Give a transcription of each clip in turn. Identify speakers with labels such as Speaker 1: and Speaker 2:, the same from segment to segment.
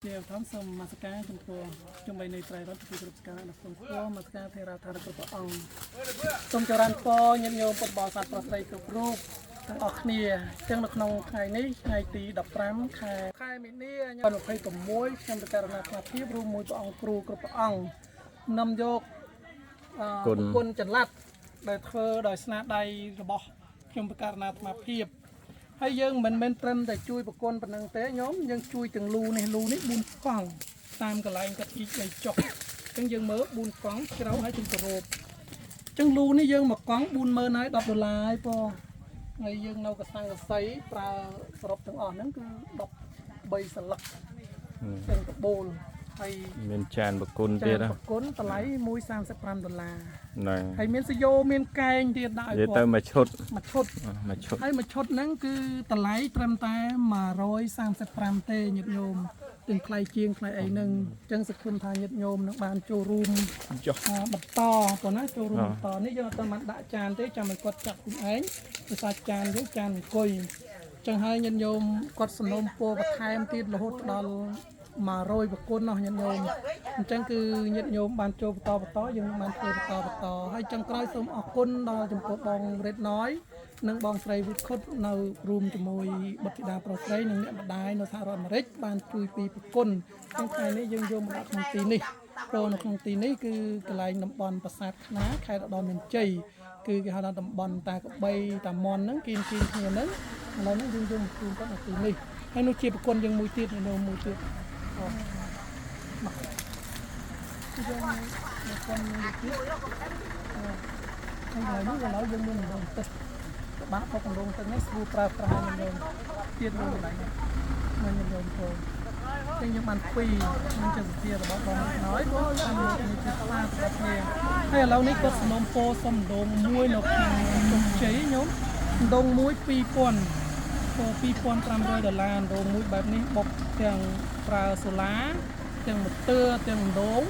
Speaker 1: ជាធម្មសមមកសការចំពោះជំបីនៃត្រៃរតពីគ្រប់ការដល់គុំគួមកសការធេរាថាគ្រប់ព្រះអង្គសូមចរានពរញាតិញោមពុទ្ធបរិស័ទប្រុសស្រីគ្រប់រូបទាំងអស់គ្នាទាំងនៅក្នុងថ្ងៃនេះថ្ងៃទី15ខែមីនាឆ្នាំ26ខ្ញុំប្រកាសរណាផ្លាភិបរួមមួយព្រះអង្គគ្រូគ្រប់ព្រះអង្គនាំយកគុណចល័តដែលធ្វើដោយស្នាដៃរបស់ខ្ញុំប្រកាសរណាផ្លាភិបហើយយើងមិនមែនត្រឹមតែជួយប្រគុណប៉ុណ្ណឹងទេញោមយើងជួយទាំងលូនេះ4កង់តាមកន្លែងកាត់ជីកដីចុះអញ្ចឹងយើងមើល4កង់ជ្រៅហើយជំគោរពអញ្ចឹងលូនេះយើងមកកង់40000ហើយ$10ហើយបងហើយយើងនៅកសាំងកសីប្រើសរុបទាំងអស់ហ្នឹងគឺ13សន្លឹកទាំងកបូលហើយ
Speaker 2: មានចានប្រគុណទៀតណា
Speaker 1: ប្រគុណតម្លៃ$135
Speaker 2: ហ្នឹង
Speaker 1: ហើយមានសយោមានកែងទៀតដាក់ឲ្យ
Speaker 2: ទៅមួយឈុត
Speaker 1: ហើយមួយឈុតហ្នឹងគឺតម្លៃត្រឹមតែ135ទេញាតិញោមទាំងថ្លៃជាងថ្លៃអីហ្នឹងអញ្ចឹងសង្ឃឹមថាញាតិញោមនឹងបានចូលរួមបន្តប៉ុណ្ណាចូលរួមបន្តនេះយើងអត់បានដាក់ចានទេចាំឲ្យគាត់ចាក់ខ្លួនឯងភាសាចានយើងចានអង្គុយអញ្ចឹងហើយញាតិញោមគាត់សំណូមពរបន្ថែមទៀតរហូតដល់100ប្រគុណនោះញាតិញោមអញ្ចឹងគឺញាតិញោមបានចូលបន្តយើងបានធ្វើបន្តហើយចុងក្រោយសូមអរគុណដល់ចំពោះបងរ៉េតណយនិងបងស្រីវិខុតនៅរួមជាមួយបុត្រធីតាប្រុសស្រីនិងអ្នកម្ដាយនៅសហរដ្ឋអាមេរិកបានជួយពីប្រគុណក្នុងថ្ងៃនេះយើងយកមកដាក់ក្នុងទីនេះព្រោះនៅក្នុងទីនេះគឺកន្លែងតំបន់ប្រាសាទខ្នាខេត្តឧត្តរមានជ័យគឺគេហៅថាតំបន់តាកបីតាមន់ហ្នឹងគៀនគ្នាហ្នឹងឥឡូវនេះយើងយកមកជូនគាត់នៅទីនេះហើយនោះជាប្រគុណយើងមួយទៀតនៅមួយទៀតយើងមកคนមួយទៀតហើយនេះឥឡូវយើងមានដំណងទឹកបាក់កំដងទឹកនេះស្រួលប្រើប្រាស់យើងទៀតមួយកន្លែងនេះមកយើងចូលចឹងយើងបាន2នឹងជាសធារបស់បងណយបងតាមនេះជាខ្លាប្រគ្នាហើយឥឡូវនេះគាត់សំណូមពរសុំដងមួយនៅខាងជោគជ័យញោមដងមួយ2000$2500ដងមួយបែបនេះបុកទាំងប្រើសូឡាទាំងម៉ូទ័រទាំងដង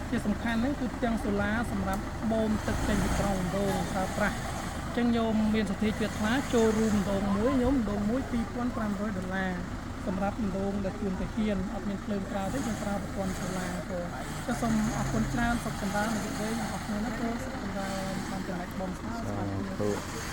Speaker 1: ជាសំខាន់ហ្នឹងគឺទាំងសូឡាសម្រាប់បូមទឹកចេញពីក្រោមដងប្រើប្រាស់អញ្ចឹងញោមមានសទ្ធាជ្រះថ្លាចូលរួមដងមួយញោមដងមួយ$2500សម្រាប់ដងដែលជួនតាហ៊ានអត់មានភ្លើងប្រើទេយើងប្រើប្រព័ន្ធសូឡាបងចុះសូមអរគុណច្រើនសុខសម្រាប់និយាយអរគុណណាស់បងសុខសម្រាប់បានចំណែកបងស្អាត